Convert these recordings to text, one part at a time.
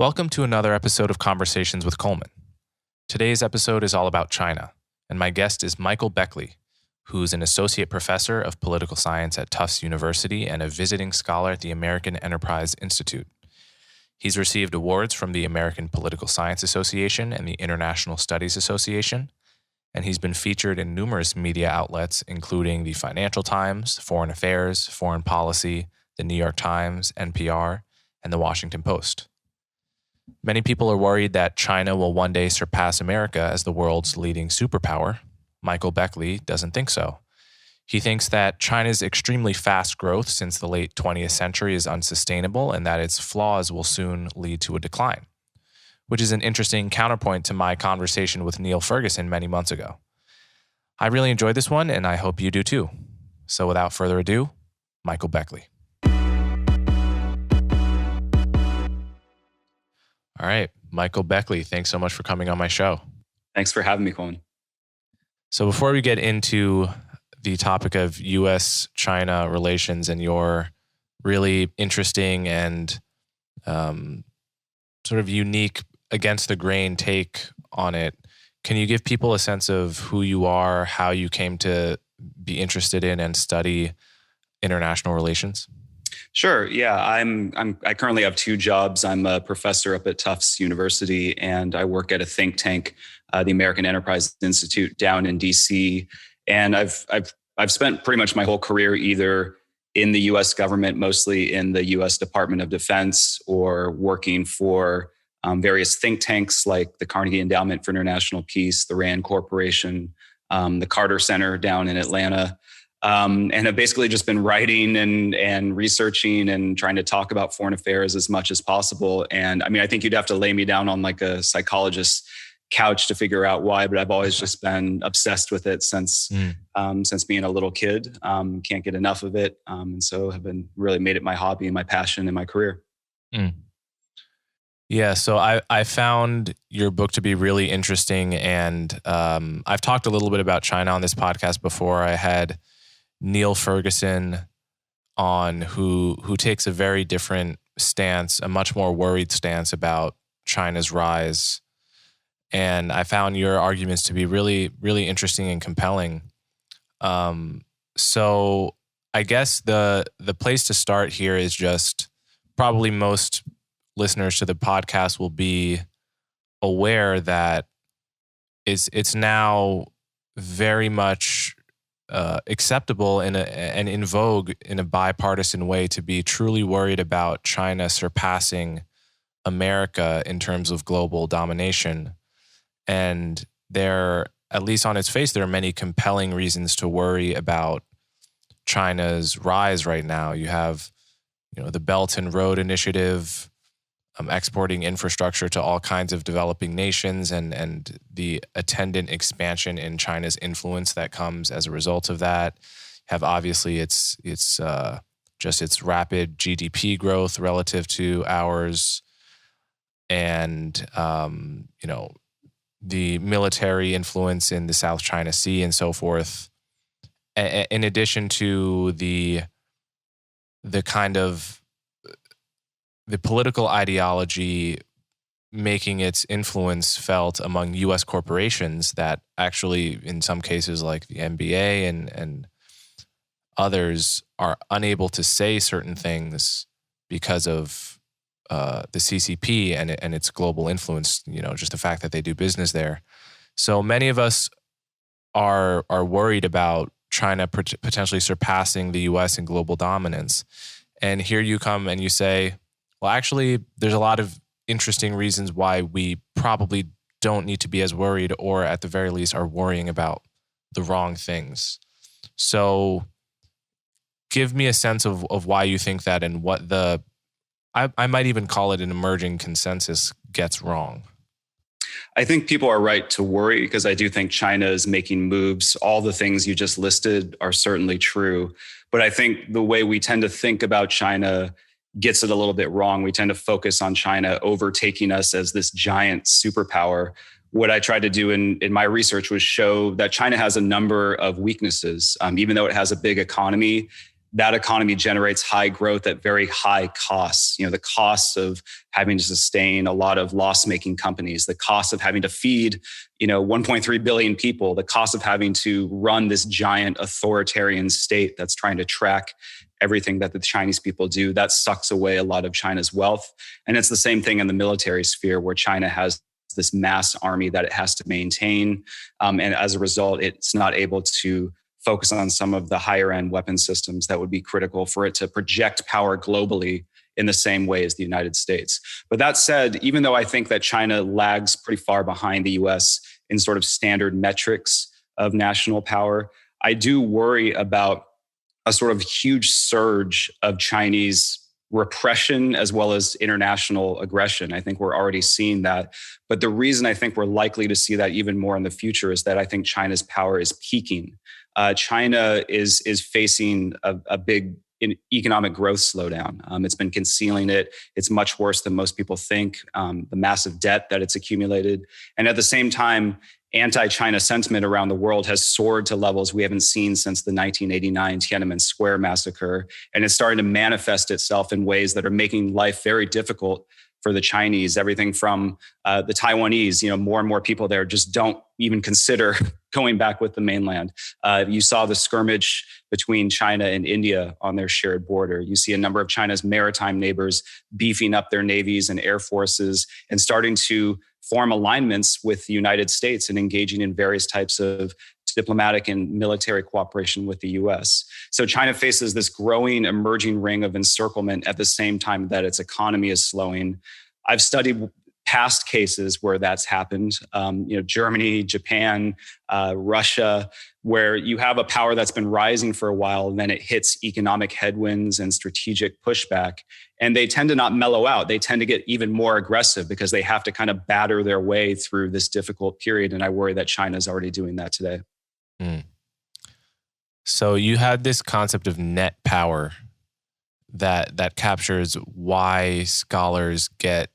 Welcome to another episode of Conversations with Coleman. Today's episode is all about China, and my guest is Michael Beckley, who's an associate professor of political science at Tufts University and a visiting scholar at the American Enterprise Institute. He's received awards from the American Political Science Association and the International Studies Association, and he's been featured in numerous media outlets, including the Financial Times, Foreign Affairs, Foreign Policy, the New York Times, NPR, and the Washington Post. Many people are worried that China will one day surpass America as the world's leading superpower. Michael Beckley doesn't think so. He thinks that China's extremely fast growth since the late 20th century is unsustainable and that its flaws will soon lead to a decline, which is an interesting counterpoint to my conversation with Neil Ferguson many months ago. I really enjoyed this one, and I hope you do too. So without further ado, Michael Beckley. All right, Michael Beckley, thanks so much for coming on my show. Thanks for having me, Coleman. So before we get into the topic of U.S.-China relations and your really interesting and sort of unique against the grain take on it, can you give people a sense of who you are, how you came to be interested in and study international relations? Sure. Yeah, I currently have two jobs. I'm a professor up at Tufts University, and I work at a think tank, the American Enterprise Institute down in DC. And I've spent pretty much my whole career either in the U.S. government, mostly in the U.S. Department of Defense, or working for various think tanks like the Carnegie Endowment for International Peace, the RAND Corporation, the Carter Center down in Atlanta. And have basically just been writing and researching and trying to talk about foreign affairs as much as possible. And I mean, I think you'd have to lay me down on like a psychologist's couch to figure out why, but I've always just been obsessed with it since being a little kid. Can't get enough of it. And so have been really made it my hobby and my passion in my career. Yeah, so I found your book to be really interesting. And I've talked a little bit about China on this podcast before. I had Neil Ferguson on who takes a very different stance, a much more worried stance about China's rise. And I found your arguments to be really, really interesting and compelling. So I guess the place to start here is just probably most listeners to the podcast will be aware that it's now very much acceptable and in vogue in a bipartisan way to be truly worried about China surpassing America in terms of global domination. And there, at least on its face, there are many compelling reasons to worry about China's rise right now. You have, the Belt and Road Initiative, exporting infrastructure to all kinds of developing nations and the attendant expansion in China's influence that comes as a result of that. Have obviously its rapid GDP growth relative to ours, and the military influence in the South China Sea and so forth. In addition to the kind of the political ideology making its influence felt among U.S. corporations that actually, in some cases like the NBA and others, are unable to say certain things because of the CCP and its global influence, just the fact that they do business there. So many of us are worried about China potentially surpassing the U.S. in global dominance. And here you come and you say, well, actually, there's a lot of interesting reasons why we probably don't need to be as worried, or at the very least are worrying about the wrong things. So give me a sense of why you think that and what I might even call it an emerging consensus gets wrong. I think people are right to worry because I do think China is making moves. All the things you just listed are certainly true. But I think the way we tend to think about China gets it a little bit wrong. We tend to focus on China overtaking us as this giant superpower. What I tried to do in my research was show that China has a number of weaknesses. Even though it has a big economy, that economy generates high growth at very high costs. The costs of having to sustain a lot of loss-making companies, the cost of having to feed, 1.3 billion people, the cost of having to run this giant authoritarian state that's trying to track everything that the Chinese people do, that sucks away a lot of China's wealth. And it's the same thing in the military sphere, where China has this mass army that it has to maintain. And as a result, it's not able to focus on some of the higher end weapon systems that would be critical for it to project power globally in the same way as the United States. But that said, even though I think that China lags pretty far behind the US in sort of standard metrics of national power, I do worry about a sort of huge surge of Chinese repression as well as international aggression. I think we're already seeing that. But the reason I think we're likely to see that even more in the future is that I think China's power is peaking. China is facing a big economic growth slowdown. It's been concealing it. It's much worse than most people think. The massive debt that it's accumulated. And at the same time, anti-China sentiment around the world has soared to levels we haven't seen since the 1989 Tiananmen Square massacre. And it's starting to manifest itself in ways that are making life very difficult for the Chinese. Everything from the Taiwanese, more and more people there just don't even consider going back with the mainland. You saw the skirmish between China and India on their shared border. You see a number of China's maritime neighbors beefing up their navies and air forces and starting to form alignments with the United States and engaging in various types of diplomatic and military cooperation with the US. So China faces this growing, emerging ring of encirclement at the same time that its economy is slowing. I've studied past cases where that's happened, Germany, Japan, Russia, where you have a power that's been rising for a while, and then it hits economic headwinds and strategic pushback. And they tend to not mellow out. They tend to get even more aggressive because they have to kind of batter their way through this difficult period. And I worry that China's already doing that today. Mm. So you had this concept of net power that captures why scholars get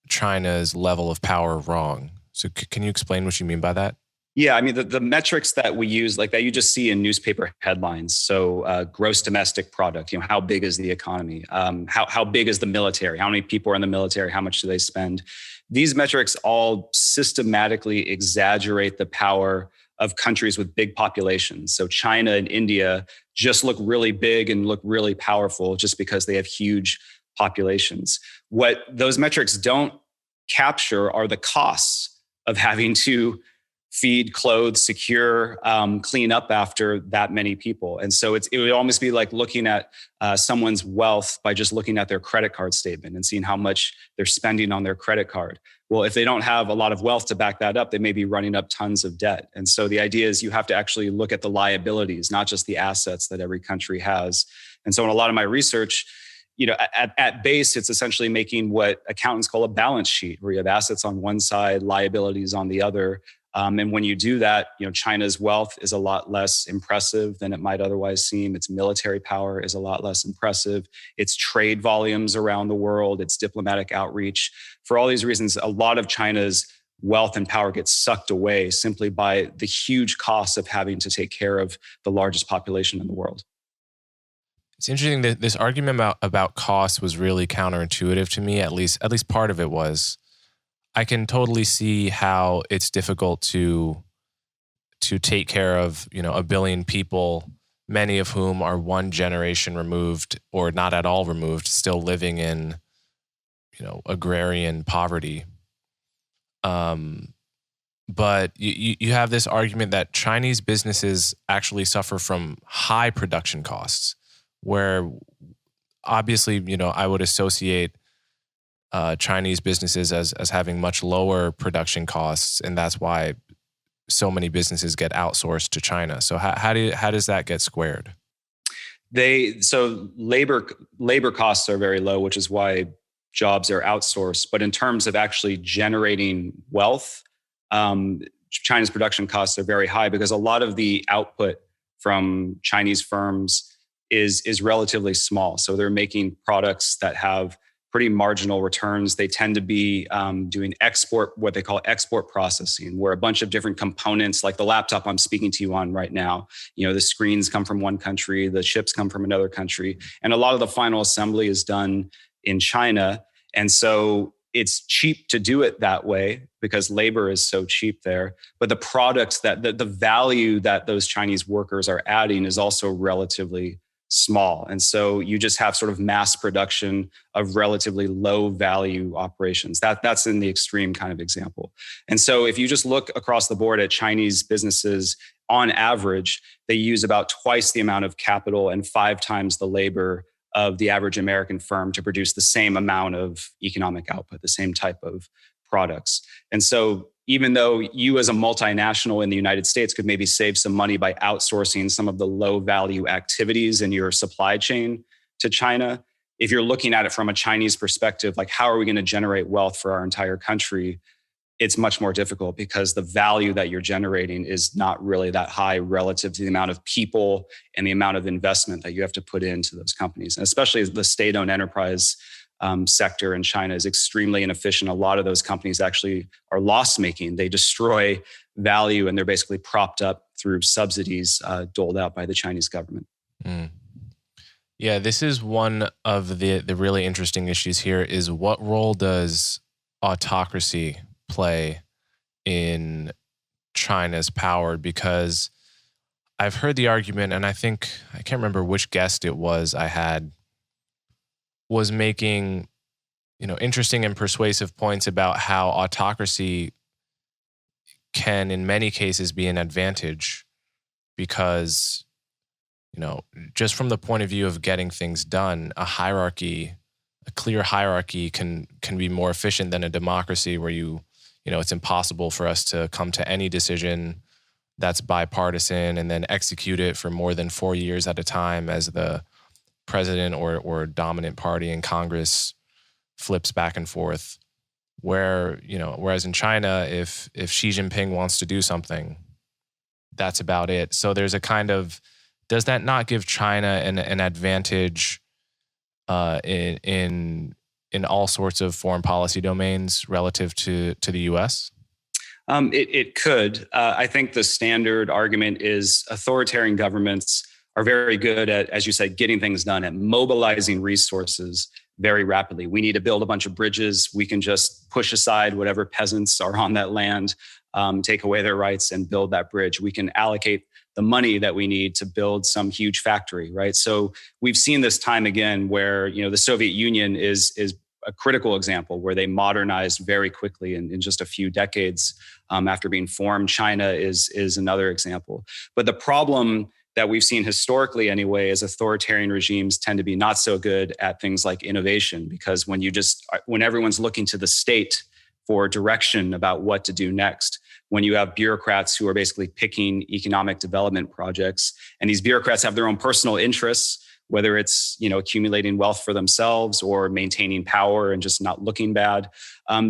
China's level of power wrong. So can you explain what you mean by that? Yeah, I mean, the metrics that we use, like that you just see in newspaper headlines. So gross domestic product, how big is the economy? How big is the military? How many people are in the military? How much do they spend? These metrics all systematically exaggerate the power of countries with big populations. So China and India just look really big and look really powerful just because they have huge populations. What those metrics don't capture are the costs of having to feed, clothe, secure, clean up after that many people. And so it would almost be like looking at someone's wealth by just looking at their credit card statement and seeing how much they're spending on their credit card. Well, if they don't have a lot of wealth to back that up, they may be running up tons of debt. And so the idea is you have to actually look at the liabilities, not just the assets that every country has. And so in a lot of my research, at base, it's essentially making what accountants call a balance sheet, where you have assets on one side, liabilities on the other. And when you do that, China's wealth is a lot less impressive than it might otherwise seem. Its military power is a lot less impressive. Its trade volumes around the world, its diplomatic outreach. For all these reasons, a lot of China's wealth and power gets sucked away simply by the huge costs of having to take care of the largest population in the world. It's interesting that this argument about cost was really counterintuitive to me. At least part of it was. I can totally see how it's difficult to take care of, a billion people, many of whom are one generation removed or not at all removed, still living in, agrarian poverty. But you have this argument that Chinese businesses actually suffer from high production costs, where obviously, I would associate Chinese businesses as having much lower production costs, and that's why so many businesses get outsourced to China. So how does that get squared? So labor costs are very low, which is why jobs are outsourced. But in terms of actually generating wealth, China's production costs are very high because a lot of the output from Chinese firms is relatively small. So they're making products that have pretty marginal returns. They tend to be doing what they call export processing, where a bunch of different components, like the laptop I'm speaking to you on right now, the screens come from one country, the chips come from another country, and a lot of the final assembly is done in China. And so it's cheap to do it that way because labor is so cheap there. But the products the value that those Chinese workers are adding is also relatively small. And so you just have sort of mass production of relatively low value operations. That's in the extreme kind of example. And so if you just look across the board at Chinese businesses, on average, they use about twice the amount of capital and 5 times the labor of the average American firm to produce the same amount of economic output, the same type of products. And so even though you as a multinational in the United States could maybe save some money by outsourcing some of the low value activities in your supply chain to China, if you're looking at it from a Chinese perspective, like how are we going to generate wealth for our entire country? It's much more difficult because the value that you're generating is not really that high relative to the amount of people and the amount of investment that you have to put into those companies. And especially the state-owned enterprise sector in China is extremely inefficient. A lot of those companies actually are loss-making. They destroy value and they're basically propped up through subsidies doled out by the Chinese government. Mm. Yeah, this is one of the really interesting issues here is what role does autocracy play in China's power? Because I've heard the argument, and I can't remember which guest it was I had, was making, interesting and persuasive points about how autocracy can, in many cases, be an advantage because, just from the point of view of getting things done, a clear hierarchy can be more efficient than a democracy where it's impossible for us to come to any decision that's bipartisan and then execute it for more than 4 years at a time as the president or dominant party in Congress flips back and forth. Whereas in China, if Xi Jinping wants to do something, that's about it. So there's a kind of, does that not give China an advantage in all sorts of foreign policy domains relative to the U.S.? It could. I think the standard argument is authoritarian governments are very good at, as you said, getting things done, at mobilizing resources very rapidly. We need to build a bunch of bridges. We can just push aside whatever peasants are on that land, take away their rights and build that bridge. We can allocate the money that we need to build some huge factory, right? So we've seen this time again where, the Soviet Union is a critical example where they modernized very quickly in just a few decades after being formed. China is another example. But the problem that we've seen historically anyway is authoritarian regimes tend to be not so good at things like innovation, because when everyone's looking to the state for direction about what to do next, when you have bureaucrats who are basically picking economic development projects, and these bureaucrats have their own personal interests, whether it's accumulating wealth for themselves or maintaining power and just not looking bad,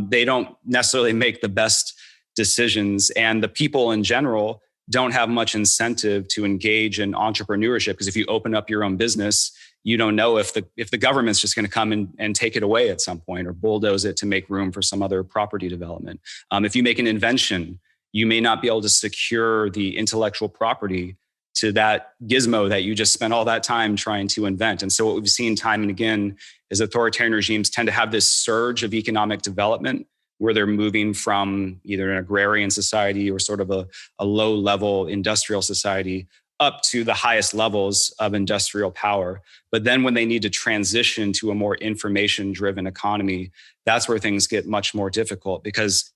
they don't necessarily make the best decisions. And the people in general don't have much incentive to engage in entrepreneurship, because if you open up your own business, you don't know if the government's just going to come and take it away at some point or bulldoze it to make room for some other property development. If you make an invention, you may not be able to secure the intellectual property to that gizmo that you just spent all that time trying to invent. And so what we've seen time and again is authoritarian regimes tend to have this surge of economic development where they're moving from either an agrarian society or sort of a low-level industrial society up to the highest levels of industrial power. But then when they need to transition to a more information-driven economy, that's where things get much more difficult, because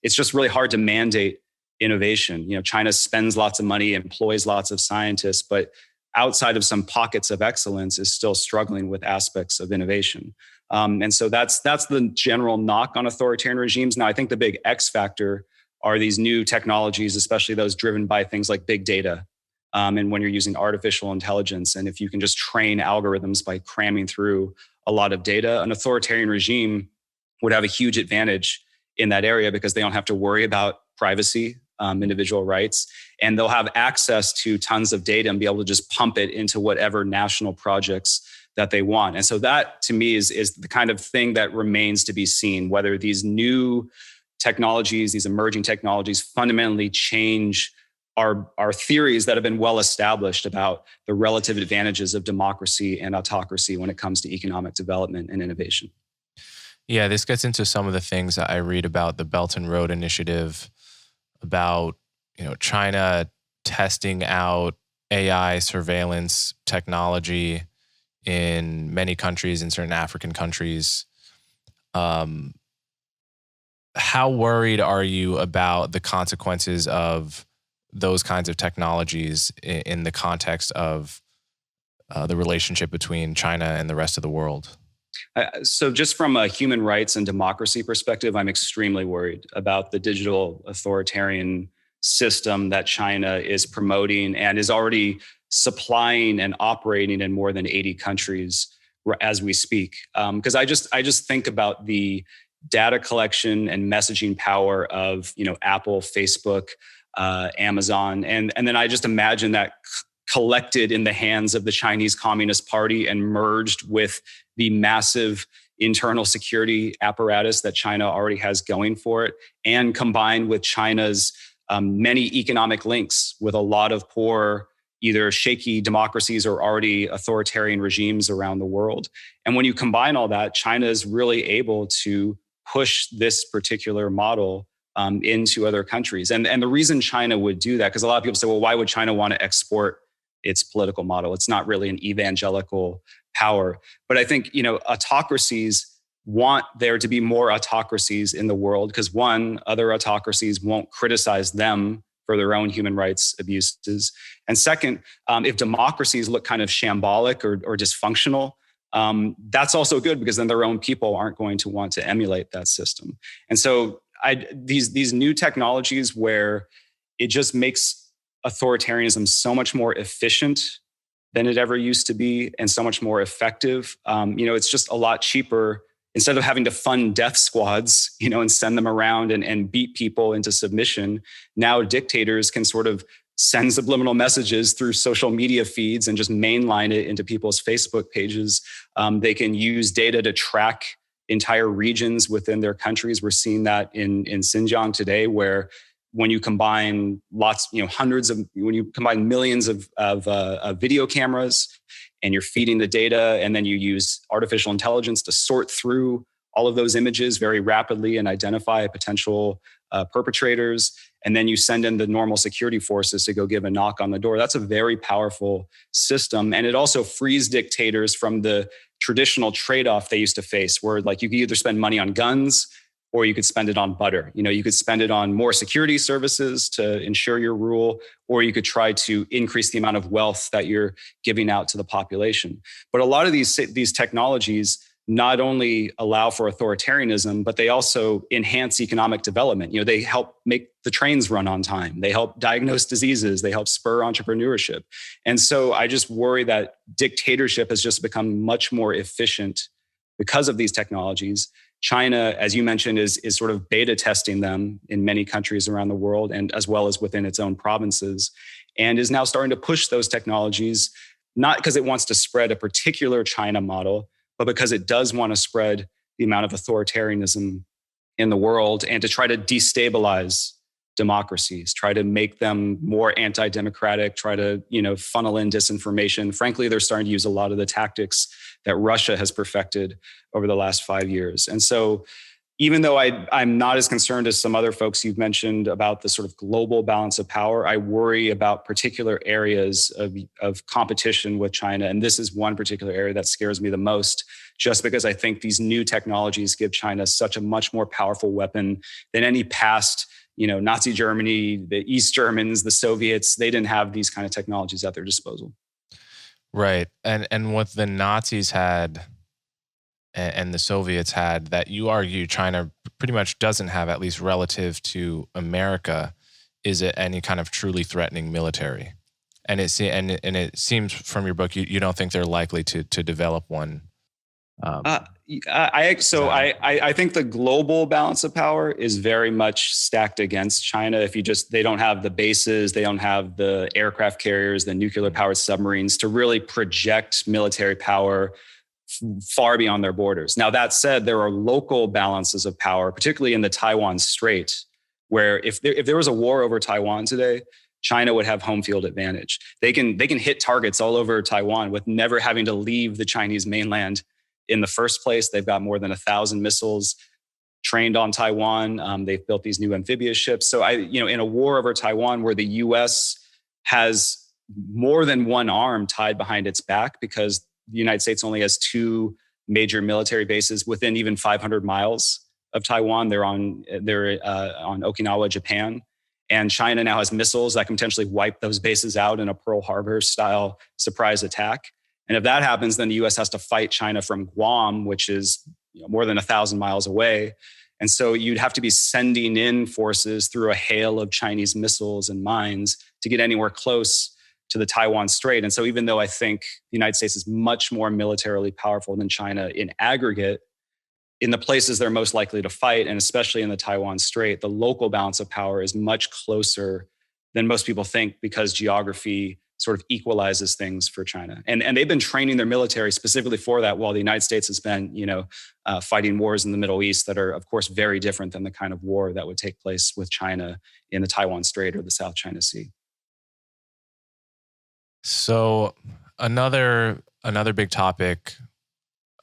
it's just really hard to mandate innovation. China spends lots of money, employs lots of scientists, but outside of some pockets of excellence is still struggling with aspects of innovation. And so that's the general knock on authoritarian regimes. Now, I think the big X factor are these new technologies, especially those driven by things like big data. And when you're using artificial intelligence, and if you can just train algorithms by cramming through a lot of data, an authoritarian regime would have a huge advantage in that area because they don't have to worry about privacy, individual rights, and they'll have access to tons of data and be able to just pump it into whatever national projects that they want. And so that to me is the kind of thing that remains to be seen, whether these new technologies, these emerging technologies fundamentally change our theories that have been well established about the relative advantages of democracy and autocracy when it comes to economic development and innovation. Yeah, this gets into some of the things that I read about the Belt and Road Initiative, about China testing out AI surveillance technology in many countries, in certain African countries. How worried are you about the consequences of those kinds of technologies in the context of the relationship between China and the rest of the world? So just from a human rights and democracy perspective, I'm extremely worried about the digital authoritarian system that China is promoting and is already supplying and operating in more than 80 countries as we speak. Because I just think about the data collection and messaging power of Apple, Facebook, Amazon, and then I just imagine that collected in the hands of the Chinese Communist Party and merged with the massive internal security apparatus that China already has going for it, and combined with China's many economic links with a lot of poor, either shaky democracies or already authoritarian regimes around the world. And when you combine all that, China is really able to push this particular model into other countries. And the reason China would do that, because a lot of people say, well, why would China want to export its political model? It's not really an evangelical power. But I think, autocracies want there to be more autocracies in the world because, one, other autocracies won't criticize them for their own human rights abuses. And second, if democracies look kind of shambolic or dysfunctional, that's also good because then their own people aren't going to want to emulate that system. And so these new technologies where it just makes authoritarianism so much more efficient than it ever used to be and so much more effective. It's just a lot cheaper. Instead of having to fund death squads, and send them around and beat people into submission, now dictators can sort of send subliminal messages through social media feeds and just mainline it into people's Facebook pages. They can use data to track entire regions within their countries. We're seeing that in Xinjiang today, where when you combine when you combine millions of video cameras and you're feeding the data, and then you use artificial intelligence to sort through all of those images very rapidly and identify potential perpetrators, and then you send in the normal security forces to go give a knock on the door. That's a very powerful system. And it also frees dictators from the traditional trade-off they used to face, where you could either spend money on guns or you could spend it on butter. You could spend it on more security services to ensure your rule, or you could try to increase the amount of wealth that you're giving out to the population. But a lot of these technologies not only allow for authoritarianism, but they also enhance economic development. They help make the trains run on time. They help diagnose diseases. They help spur entrepreneurship. And so I just worry that dictatorship has just become much more efficient because of these technologies. China, as you mentioned, is sort of beta testing them in many countries around the world, and as well as within its own provinces, and is now starting to push those technologies, not because it wants to spread a particular China model, but because it does want to spread the amount of authoritarianism in the world and to try to destabilize democracies, try to make them more anti-democratic, try to, funnel in disinformation. Frankly, they're starting to use a lot of the tactics that Russia has perfected over the last 5 years. And so even though I'm not as concerned as some other folks you've mentioned about the sort of global balance of power, I worry about particular areas of competition with China. And this is one particular area that scares me the most, just because I think these new technologies give China such a much more powerful weapon than any past, Nazi Germany, the East Germans, the Soviets. They didn't have these kind of technologies at their disposal. Right. And what the Nazis had and the Soviets had that you argue China pretty much doesn't have, at least relative to America, is it any kind of truly threatening military. And it seems from your book, you don't think they're likely to develop one Um, I think the global balance of power is very much stacked against China. They don't have the bases, they don't have the aircraft carriers, the nuclear powered submarines to really project military power far beyond their borders. Now, that said, there are local balances of power, particularly in the Taiwan Strait, where if there was a war over Taiwan today, China would have home field advantage. They can hit targets all over Taiwan with never having to leave the Chinese mainland in the first place. They've got more than 1,000 missiles trained on Taiwan. They've built these new amphibious ships. So in a war over Taiwan where the US has more than one arm tied behind its back because the United States only has two major military bases within even 500 miles of Taiwan. They're on Okinawa, Japan. And China now has missiles that can potentially wipe those bases out in a Pearl Harbor style surprise attack. And if that happens, then the US has to fight China from Guam, which is more than 1,000 miles away. And so you'd have to be sending in forces through a hail of Chinese missiles and mines to get anywhere close to the Taiwan Strait. And so even though I think the United States is much more militarily powerful than China in aggregate, in the places they're most likely to fight, and especially in the Taiwan Strait, the local balance of power is much closer than most people think because geography sort of equalizes things for China. And they've been training their military specifically for that, while the United States has been, fighting wars in the Middle East that are, of course, very different than the kind of war that would take place with China in the Taiwan Strait or the South China Sea. So another big topic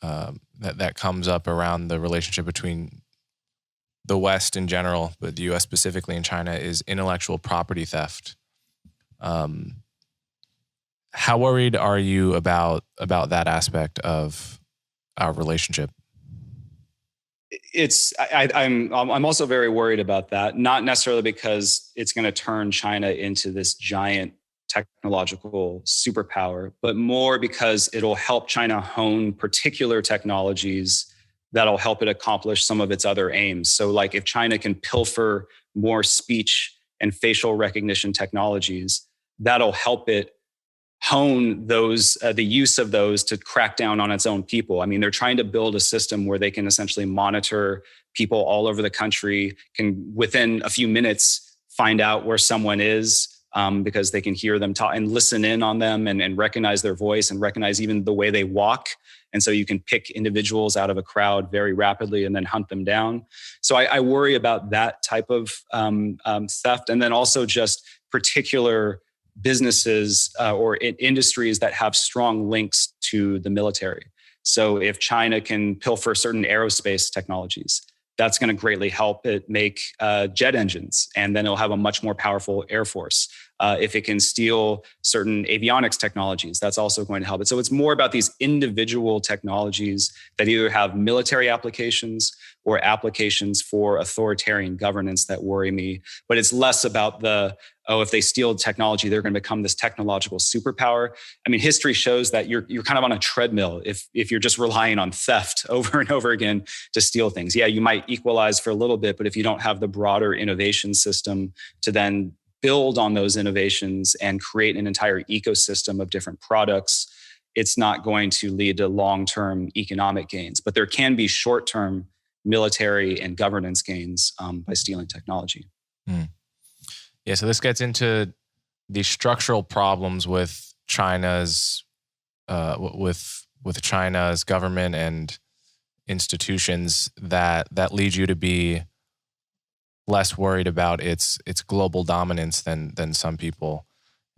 that comes up around the relationship between the West in general, but the U.S. specifically and China, is intellectual property theft. How worried are you about that aspect of our relationship? I'm also very worried about that, not necessarily because it's going to turn China into this giant technological superpower, but more because it'll help China hone particular technologies that'll help it accomplish some of its other aims. So like if China can pilfer more speech and facial recognition technologies, that'll help it hone those, the use of those to crack down on its own people. I mean, they're trying to build a system where they can essentially monitor people all over the country, can within a few minutes find out where someone is, because they can hear them talk and listen in on them and recognize their voice and recognize even the way they walk. And so you can pick individuals out of a crowd very rapidly and then hunt them down. So I worry about that type of theft. And then also just particular businesses or industries that have strong links to the military. So if China can pilfer certain aerospace technologies, that's going to greatly help it make jet engines, and then it'll have a much more powerful air force. If it can steal certain avionics technologies, that's also going to help it. So it's more about these individual technologies that either have military applications or applications for authoritarian governance that worry me. But it's less about if they steal technology, they're going to become this technological superpower. I mean, history shows that you're kind of on a treadmill if you're just relying on theft over and over again to steal things. Yeah, you might equalize for a little bit, but if you don't have the broader innovation system to then build on those innovations and create an entire ecosystem of different products, it's not going to lead to long-term economic gains. But there can be short-term military and governance gains by stealing technology. Yeah, so this gets into the structural problems with China's with China's government and institutions that lead you to be less worried about its global dominance than some people.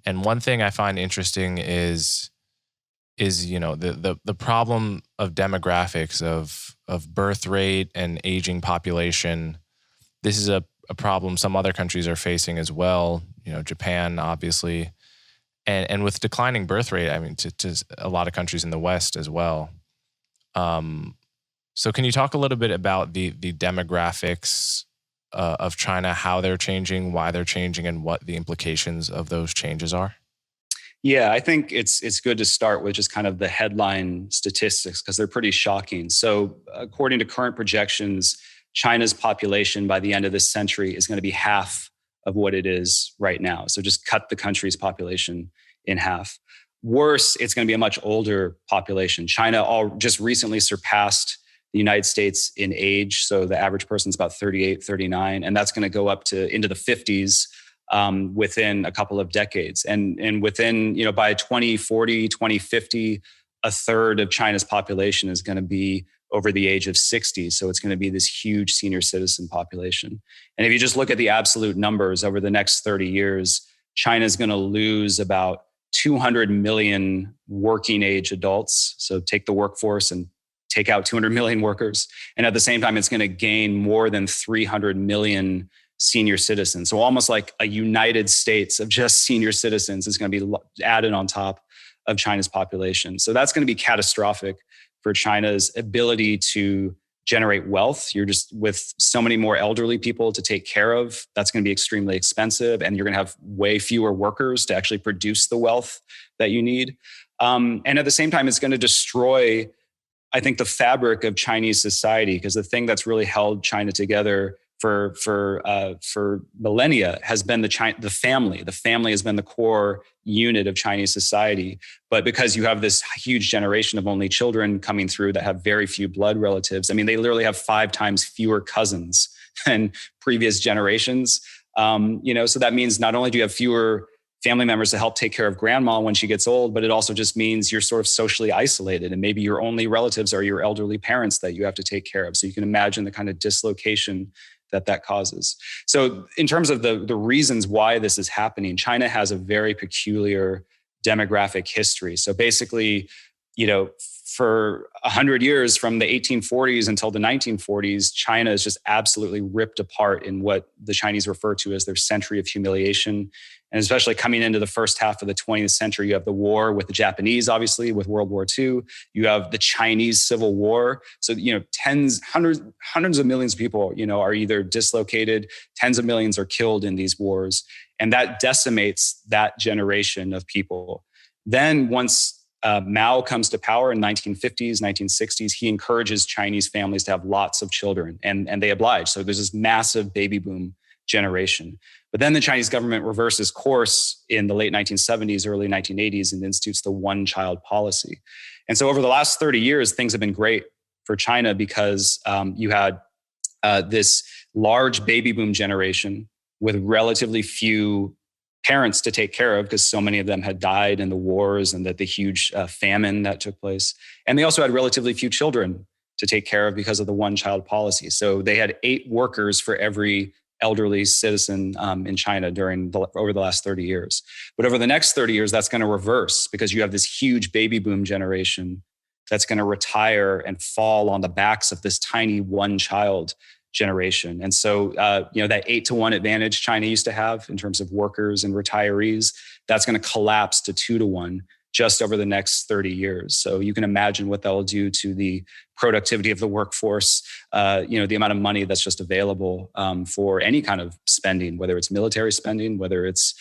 And one thing I find interesting is the problem of demographics of birth rate and aging population. This is a problem some other countries are facing as well. Japan, obviously, and with declining birth rate, I mean, to a lot of countries in the West as well. So can you talk a little bit about the demographics of China, how they're changing, why they're changing, and what the implications of those changes are? Yeah, I think it's good to start with just kind of the headline statistics because they're pretty shocking. So according to current projections, China's population by the end of this century is going to be half of what it is right now. So just cut the country's population in half. Worse, it's going to be a much older population. China just recently surpassed the United States in age. So the average person's about 38, 39, and that's going to go up to into the 50s within a couple of decades. And within, by 2040, 2050, a third of China's population is going to be over the age of 60. So it's going to be this huge senior citizen population. And if you just look at the absolute numbers over the next 30 years, China is going to lose about 200 million working age adults. So take the workforce and take out 200 million workers. And at the same time, it's going to gain more than 300 million senior citizens. So almost like a United States of just senior citizens is going to be added on top of China's population. So that's going to be catastrophic for China's ability to generate wealth. You're just with so many more elderly people to take care of. That's going to be extremely expensive, and you're going to have way fewer workers to actually produce the wealth that you need. And at the same time, it's going to destroy, I think, the fabric of Chinese society, because the thing that's really held China together for millennia has been the family. The family has been the core unit of Chinese society. But because you have this huge generation of only children coming through that have very few blood relatives, I mean, they literally have 5 times fewer cousins than previous generations. So that means not only do you have fewer family members to help take care of grandma when she gets old, but it also just means you're sort of socially isolated, and maybe your only relatives are your elderly parents that you have to take care of. So you can imagine the kind of dislocation that causes. So in terms of the reasons why this is happening, China has a very peculiar demographic history. So basically, for 100 years, from the 1840s until the 1940s, China is just absolutely ripped apart in what the Chinese refer to as their century of humiliation. And especially coming into the first half of the 20th century, you have the war with the Japanese, obviously, with World War II. You have the Chinese Civil War. So, hundreds of millions of people, are either dislocated, tens of millions are killed in these wars. And that decimates that generation of people. Then once Mao comes to power in 1950s, 1960s, he encourages Chinese families to have lots of children, and they oblige. So there's this massive baby boom generation. But then the Chinese government reverses course in the late 1970s, early 1980s, and institutes the one-child policy. And so over the last 30 years, things have been great for China because you had this large baby boom generation with relatively few parents to take care of, because so many of them had died in the wars and the huge famine that took place. And they also had relatively few children to take care of because of the one-child policy. So they had 8 workers for every elderly citizen in China over the last 30 years. But over the next 30 years, that's going to reverse, because you have this huge baby boom generation that's going to retire and fall on the backs of this tiny one-child generation. And so, that 8-to-1 advantage China used to have in terms of workers and retirees, that's going to collapse to 2-to-1 just over the next 30 years. So you can imagine what that will do to the productivity of the workforce, the amount of money that's just available for any kind of spending, whether it's military spending, whether it's,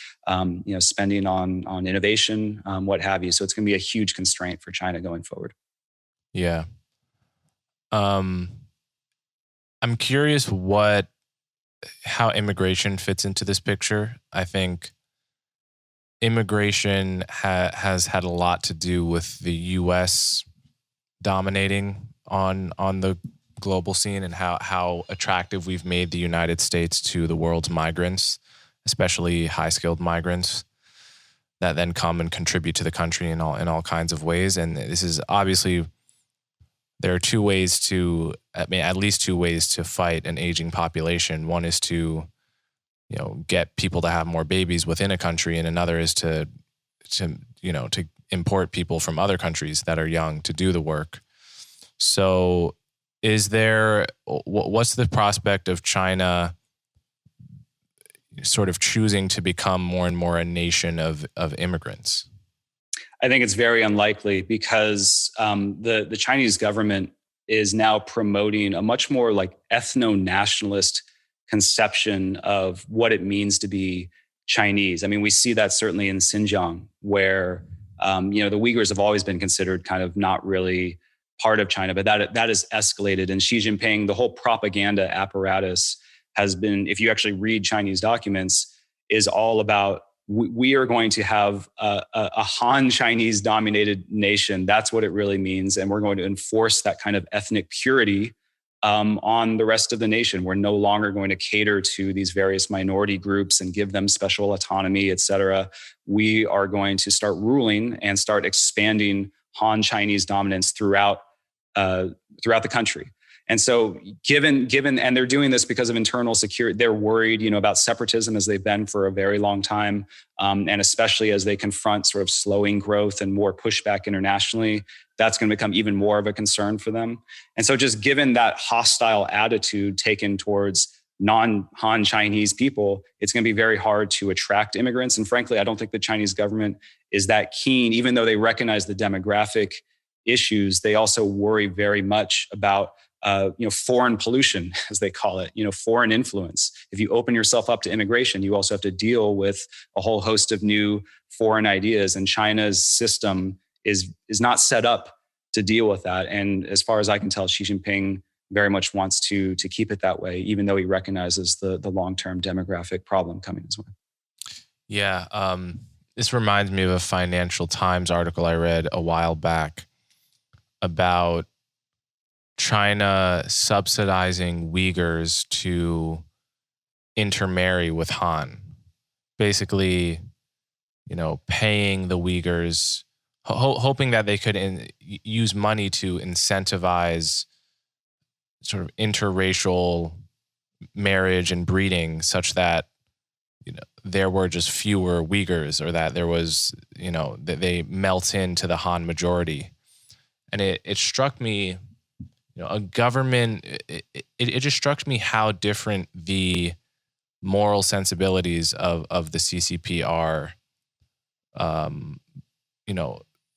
spending on innovation, what have you. So it's going to be a huge constraint for China going forward. Yeah. I'm curious how immigration fits into this picture. I think immigration has had a lot to do with the U.S. dominating on the global scene, and how attractive we've made the United States to the world's migrants, especially high-skilled migrants that then come and contribute to the country in all kinds of ways. And this is obviously, there are at least two ways to fight an aging population. One is to get people to have more babies within a country, and another is to import people from other countries that are young to do the work. So what's the prospect of China sort of choosing to become more and more a nation of immigrants? I think it's very unlikely, because the Chinese government is now promoting a much more like ethno-nationalist conception of what it means to be Chinese. I mean, we see that certainly in Xinjiang, where the Uyghurs have always been considered kind of not really part of China, but that has escalated. And Xi Jinping, the whole propaganda apparatus has been, if you actually read Chinese documents, is all about we are going to have a Han Chinese dominated nation. That's what it really means. And we're going to enforce that kind of ethnic purity on the rest of the nation. We're no longer going to cater to these various minority groups and give them special autonomy, et cetera. We are going to start ruling and start expanding Han Chinese dominance throughout the country. And so given, and they're doing this because of internal security, they're worried, about separatism as they've been for a very long time. And especially as they confront sort of slowing growth and more pushback internationally, that's going to become even more of a concern for them. And so just given that hostile attitude taken towards non-Han Chinese people, it's going to be very hard to attract immigrants. And frankly, I don't think the Chinese government is that keen, even though they recognize the demographic issues. They also worry very much about foreign pollution, as they call it, foreign influence. If you open yourself up to immigration, you also have to deal with a whole host of new foreign ideas. And China's system is not set up to deal with that. And as far as I can tell, Xi Jinping very much wants to keep it that way, even though he recognizes the long-term demographic problem coming his way. Yeah. This reminds me of a Financial Times article I read a while back about China subsidizing Uyghurs to intermarry with Han. Basically, paying the Uyghurs, hoping that they could use money to incentivize sort of interracial marriage and breeding such that, there were just fewer Uyghurs, or that there was, that they melt into the Han majority. And it struck me, a government, it just struck me how different the moral sensibilities of the CCP are.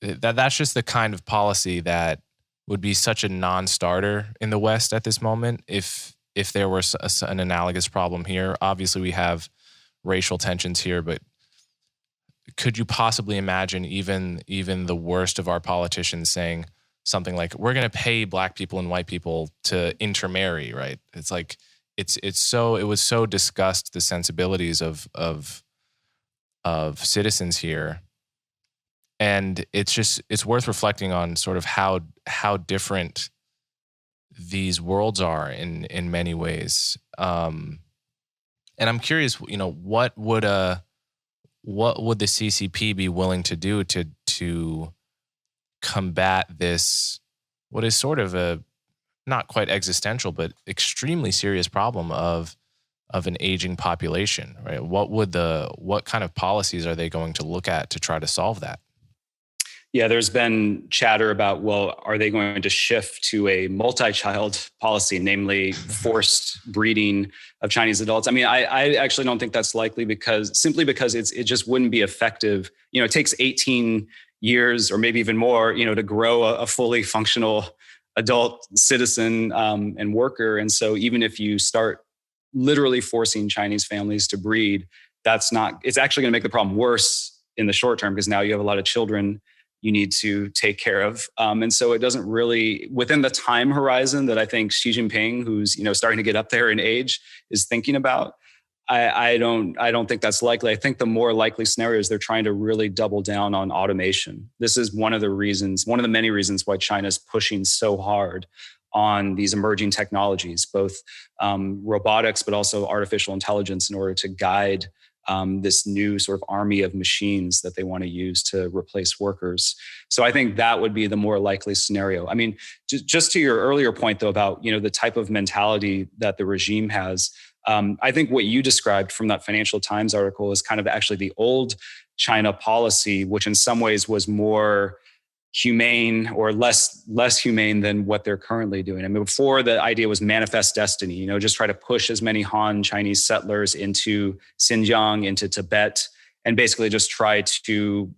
That's just the kind of policy that would be such a non-starter in the West at this moment if there were an analogous problem here. Obviously, we have racial tensions here, but could you possibly imagine even the worst of our politicians saying something like, we're going to pay black people and white people to intermarry, right? It's like, it was so discussed, the sensibilities of citizens here. And it's worth reflecting on sort of how different these worlds are in many ways. And I'm curious, what would the CCP be willing to do to combat this, what is sort of a not quite existential, but extremely serious problem of an aging population, right? What kind of policies are they going to look at to try to solve that? Yeah, there's been chatter about, well, are they going to shift to a multi-child policy, namely forced breeding of Chinese adults? I mean, I actually don't think that's likely because it just wouldn't be effective. It takes 18 years or maybe even more, to grow a fully functional adult citizen and worker. And so even if you start literally forcing Chinese families to breed, it's actually going to make the problem worse in the short term, because now you have a lot of children you need to take care of. And so it doesn't really, within the time horizon that I think Xi Jinping, who's, starting to get up there in age, is thinking about, I don't think that's likely. I think the more likely scenario is they're trying to really double down on automation. This is one of the many reasons why China's pushing so hard on these emerging technologies, both robotics, but also artificial intelligence, in order to guide this new sort of army of machines that they want to use to replace workers. So I think that would be the more likely scenario. I mean, just to your earlier point, though, about the type of mentality that the regime has, I think what you described from that Financial Times article is kind of actually the old China policy, which in some ways was more humane or less humane than what they're currently doing. I mean, before, the idea was manifest destiny, just try to push as many Han Chinese settlers into Xinjiang, into Tibet, and basically just try to,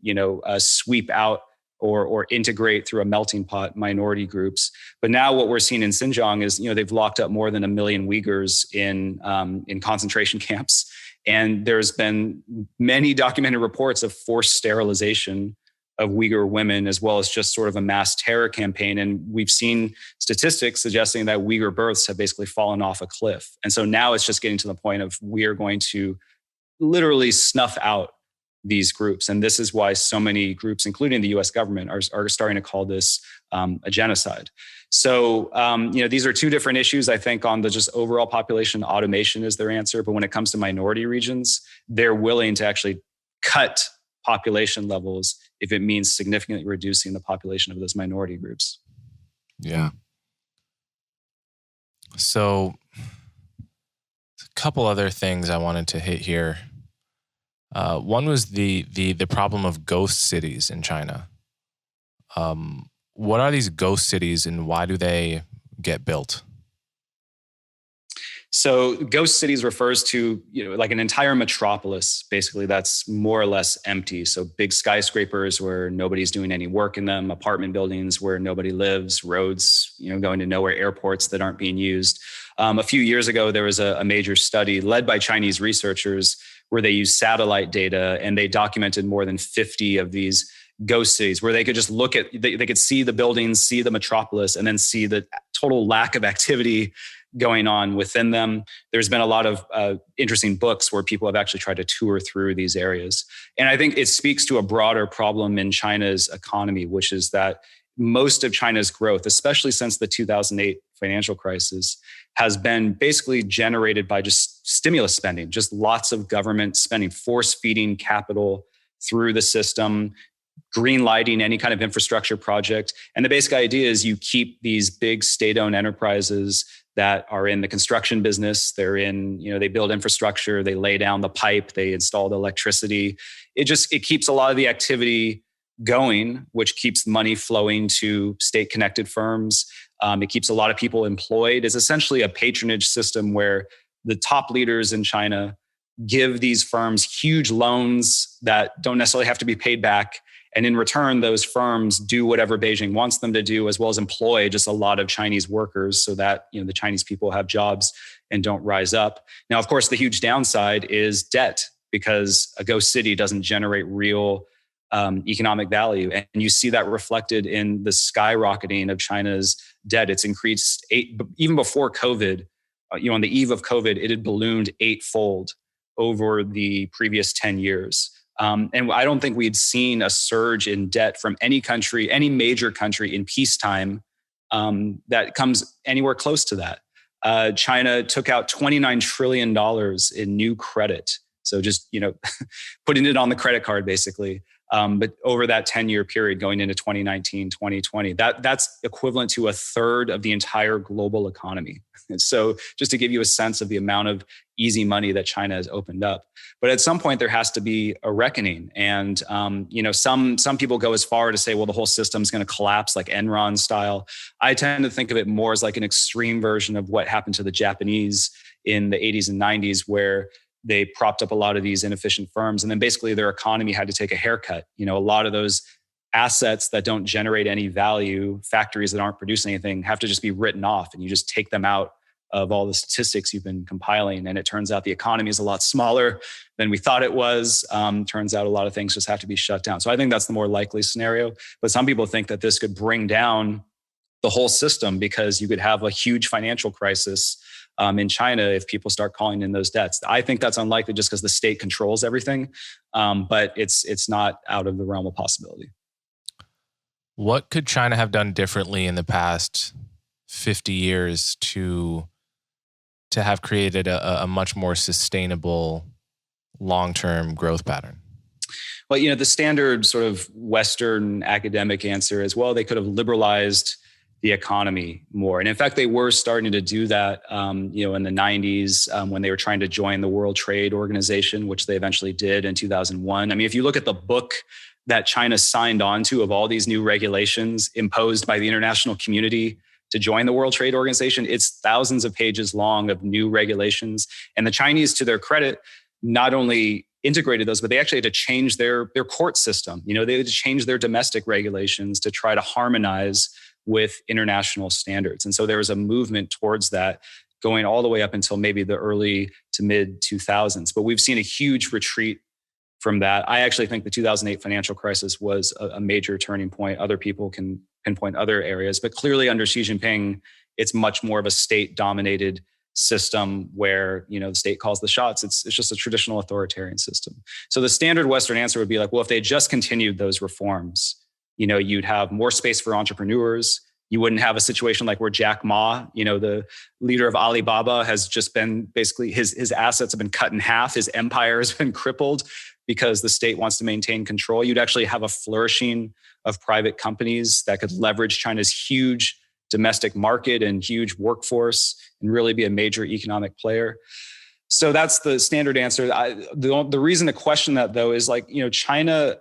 sweep out or integrate through a melting pot minority groups. But now what we're seeing in Xinjiang is, they've locked up more than 1 million Uyghurs in concentration camps. And there's been many documented reports of forced sterilization of Uyghur women, as well as just sort of a mass terror campaign. And we've seen statistics suggesting that Uyghur births have basically fallen off a cliff. And so now it's just getting to the point of, we are going to literally snuff out these groups. And this is why so many groups, including the US government, are starting to call this a genocide. So, these are two different issues. I think on the just overall population, automation is their answer. But when it comes to minority regions, they're willing to actually cut population levels if it means significantly reducing the population of those minority groups. Yeah. So a couple other things I wanted to hit here. One was the problem of ghost cities in China. What are these ghost cities and why do they get built? So ghost cities refers to, like an entire metropolis, basically, that's more or less empty. So big skyscrapers where nobody's doing any work in them, apartment buildings where nobody lives, roads, going to nowhere, airports that aren't being used. A few years ago, there was a major study led by Chinese researchers where they used satellite data and they documented more than 50 of these ghost cities where they could just look at, they could see the buildings, see the metropolis, and then see the total lack of activity going on within them. There's been a lot of interesting books where people have actually tried to tour through these areas. And I think it speaks to a broader problem in China's economy, which is that most of China's growth, especially since the 2008 financial crisis, has been basically generated by just stimulus spending, just lots of government spending, force feeding capital through the system, green lighting any kind of infrastructure project. And the basic idea is you keep these big state-owned enterprises that are in the construction business. They're in, they build infrastructure, they lay down the pipe, they install the electricity. It keeps a lot of the activity going, which keeps money flowing to state-connected firms. It keeps a lot of people employed. It's essentially a patronage system where the top leaders in China give these firms huge loans that don't necessarily have to be paid back. And in return, those firms do whatever Beijing wants them to do, as well as employ just a lot of Chinese workers so that the Chinese people have jobs and don't rise up. Now, of course, the huge downside is debt, because a ghost city doesn't generate real economic value. And you see that reflected in the skyrocketing of China's debt. It's increased even before COVID. On the eve of COVID, it had ballooned eightfold over the previous 10 years. And I don't think we'd seen a surge in debt from any country, any major country in peacetime that comes anywhere close to that. China took out $29 trillion in new credit. So just, putting it on the credit card, basically. But over that 10-year period going into 2019, 2020, that's equivalent to a third of the entire global economy. And so just to give you a sense of the amount of easy money that China has opened up. But at some point, there has to be a reckoning. And, some people go as far to say, well, the whole system's going to collapse like Enron style. I tend to think of it more as like an extreme version of what happened to the Japanese in the 80s and 90s, where they propped up a lot of these inefficient firms. And then basically their economy had to take a haircut. A lot of those assets that don't generate any value, factories that aren't producing anything, have to just be written off. And you just take them out of all the statistics you've been compiling. And it turns out the economy is a lot smaller than we thought it was. Turns out a lot of things just have to be shut down. So I think that's the more likely scenario. But some people think that this could bring down the whole system, because you could have a huge financial crisis in China if people start calling in those debts. I think that's unlikely just because the state controls everything, but it's not out of the realm of possibility. What could China have done differently in the past 50 years to have created a much more sustainable long-term growth pattern? Well, the standard sort of Western academic answer is, well, they could have liberalized the economy more. And in fact, they were starting to do that, in the 90s when they were trying to join the World Trade Organization, which they eventually did in 2001. I mean, if you look at the book that China signed on to of all these new regulations imposed by the international community to join the World Trade Organization, it's thousands of pages long of new regulations. And the Chinese, to their credit, not only integrated those, but they actually had to change their court system. They had to change their domestic regulations to try to harmonize with international standards. And so there was a movement towards that going all the way up until maybe the early to mid 2000s. But we've seen a huge retreat from that. I actually think the 2008 financial crisis was a major turning point. Other people can pinpoint other areas, but clearly under Xi Jinping, it's much more of a state-dominated system where, the state calls the shots. It's just a traditional authoritarian system. So the standard Western answer would be like, well, if they just continued those reforms, you'd have more space for entrepreneurs. You wouldn't have a situation like where Jack Ma, the leader of Alibaba, has just been basically his assets have been cut in half. His empire has been crippled because the state wants to maintain control. You'd actually have a flourishing of private companies that could leverage China's huge domestic market and huge workforce and really be a major economic player. So that's the standard answer. The reason to question that, though, is like, China,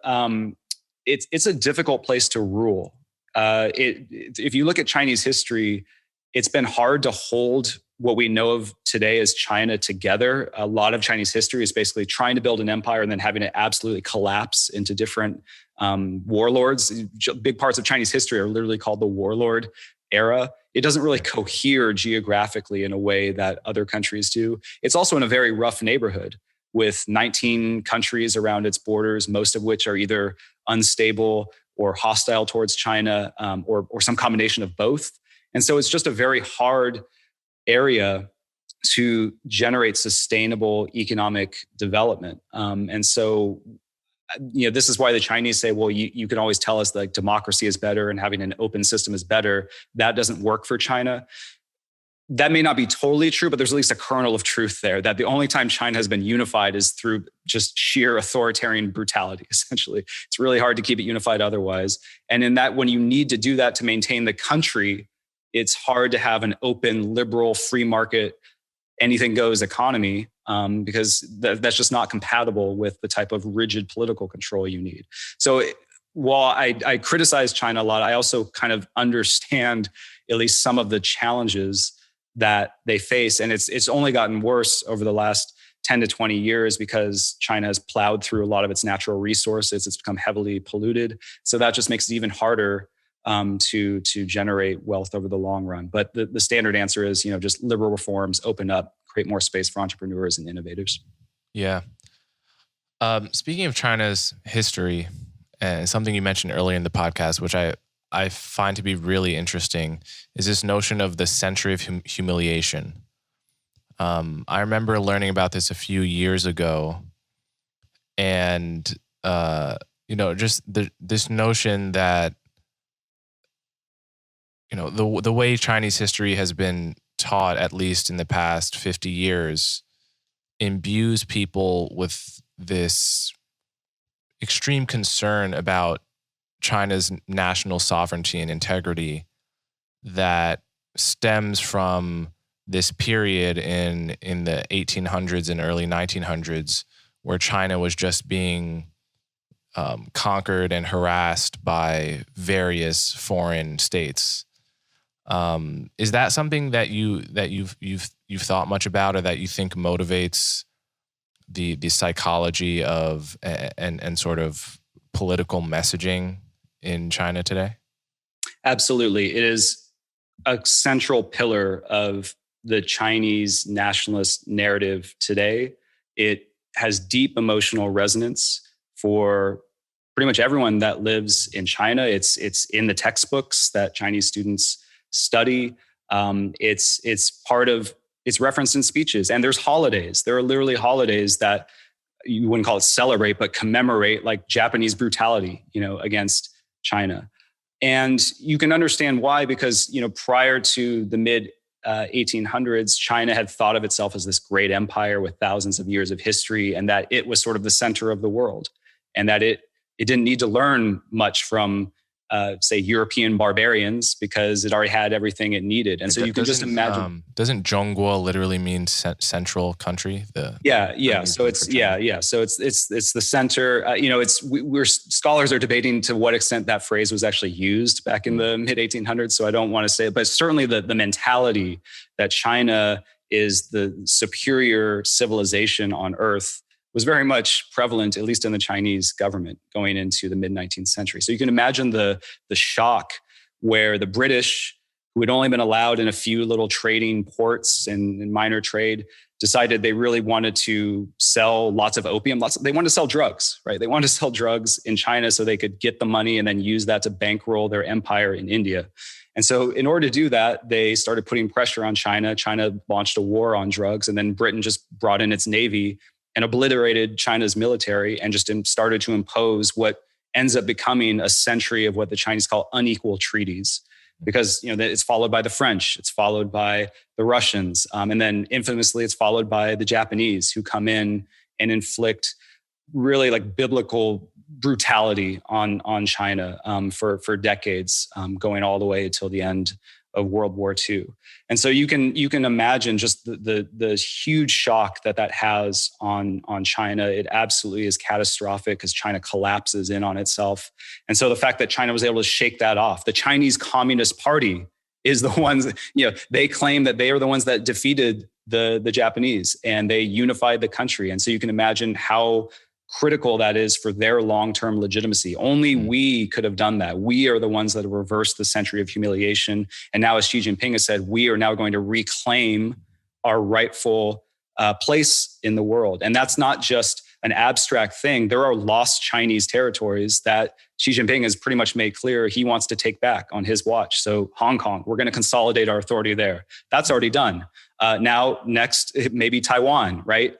it's a difficult place to rule. If you look at Chinese history, it's been hard to hold what we know of today as China together. A lot of Chinese history is basically trying to build an empire and then having it absolutely collapse into different warlords. Big parts of Chinese history are literally called the warlord era. It doesn't really cohere geographically in a way that other countries do. It's also in a very rough neighborhood with 19 countries around its borders, most of which are either unstable or hostile towards China, or some combination of both. And so it's just a very hard area to generate sustainable economic development. And so, this is why the Chinese say, well, you can always tell us like democracy is better and having an open system is better. That doesn't work for China. That may not be totally true, but there's at least a kernel of truth there, that the only time China has been unified is through just sheer authoritarian brutality, essentially. It's really hard to keep it unified otherwise. And in that, when you need to do that to maintain the country, it's hard to have an open, liberal, free market, anything goes economy, because that's just not compatible with the type of rigid political control you need. So while I criticize China a lot, I also kind of understand at least some of the challenges that they face. And it's only gotten worse over the last 10 to 20 years because China has plowed through a lot of its natural resources. It's become heavily polluted. So that just makes it even harder to generate wealth over the long run. But the standard answer is, just liberal reforms, open up, create more space for entrepreneurs and innovators. Yeah. Speaking of China's history, and something you mentioned earlier in the podcast, which I find to be really interesting, is this notion of the century of humiliation. I remember learning about this a few years ago, and just this notion that the way Chinese history has been taught, at least in the past 50 years, imbues people with this extreme concern about China's national sovereignty and integrity that stems from this period in the 1800s and early 1900s where China was just being conquered and harassed by various foreign states. Is that something that you've thought much about, or that you think motivates the psychology of and sort of political messaging in China today? Absolutely. It is a central pillar of the Chinese nationalist narrative today. It has deep emotional resonance for pretty much everyone that lives in China. It's in the textbooks that Chinese students study. It's referenced in speeches, and there's holidays. There are literally holidays that you wouldn't call it celebrate, but commemorate like Japanese brutality, against China. And you can understand why, because, prior to the mid 1800s, China had thought of itself as this great empire with thousands of years of history, and that it was sort of the center of the world, and that it didn't need to learn much from, say, European barbarians, because it already had everything it needed. And so you can just imagine. Doesn't Zhongguo literally mean central country? Yeah. So it's So it's the center. Scholars are debating to what extent that phrase was actually used back in the mid 1800s. So I don't want to say it, but certainly the mentality that China is the superior civilization on Earth was very much prevalent, at least in the Chinese government, going into the mid-19th century. So you can imagine the shock where the British, who had only been allowed in a few little trading ports and minor trade, decided they really wanted to sell lots of opium. They wanted to sell drugs, right? They wanted to sell drugs in China so they could get the money and then use that to bankroll their empire in India. And so in order to do that, they started putting pressure on China. China launched a war on drugs, and then Britain just brought in its navy and obliterated China's military and just started to impose what ends up becoming a century of what the Chinese call unequal treaties. Because it's followed by the French, it's followed by the Russians, and then infamously it's followed by the Japanese, who come in and inflict really like biblical brutality on China for decades, going all the way until the end of World War II. And so you can imagine just the huge shock that has on China. It absolutely is catastrophic because China collapses in on itself. And so the fact that China was able to shake that off, the Chinese Communist Party is the ones, they claim that they are the ones that defeated the Japanese and they unified the country. And so you can imagine how critical that is for their long-term legitimacy. Only we could have done that. We are the ones that have reversed the century of humiliation. And now, as Xi Jinping has said, we are now going to reclaim our rightful place in the world. And that's not just an abstract thing. There are lost Chinese territories that Xi Jinping has pretty much made clear he wants to take back on his watch. So Hong Kong, we're going to consolidate our authority there. That's already done. Now, next, maybe Taiwan, right?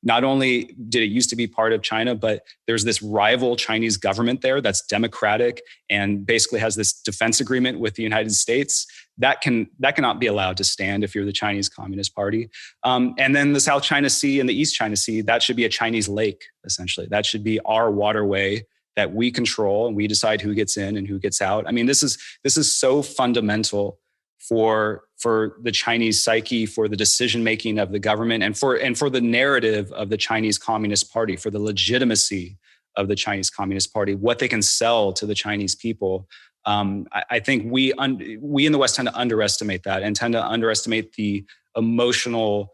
Not only did it used to be part of China, but there's this rival Chinese government there that's democratic and basically has this defense agreement with the United States. That cannot be allowed to stand if you're the Chinese Communist Party. And then the South China Sea and the East China Sea, that should be a Chinese lake, essentially. That should be our waterway that we control, and we decide who gets in and who gets out. I mean, this is so fundamental for the Chinese psyche, for the decision-making of the government, and for the narrative of the Chinese Communist Party, for the legitimacy of the Chinese Communist Party, what they can sell to the Chinese people. I think we in the West tend to underestimate that and tend to underestimate the emotional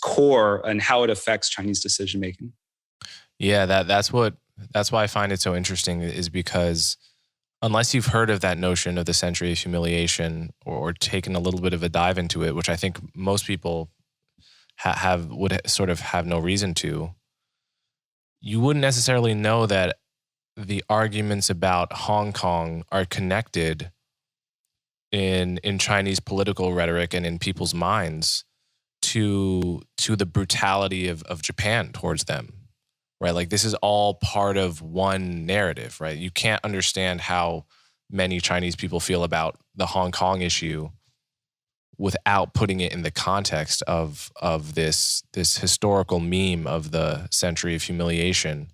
core and how it affects Chinese decision-making. Yeah, that's why I find it so interesting, is because unless you've heard of that notion of the century of humiliation or taken a little bit of a dive into it, which I think most people would sort of have no reason to, you wouldn't necessarily know that the arguments about Hong Kong are connected in Chinese political rhetoric and in people's minds to the brutality of Japan towards them. Right, like this is all part of one narrative, right? You can't understand how many Chinese people feel about the Hong Kong issue without putting it in the context of this historical meme of the century of humiliation.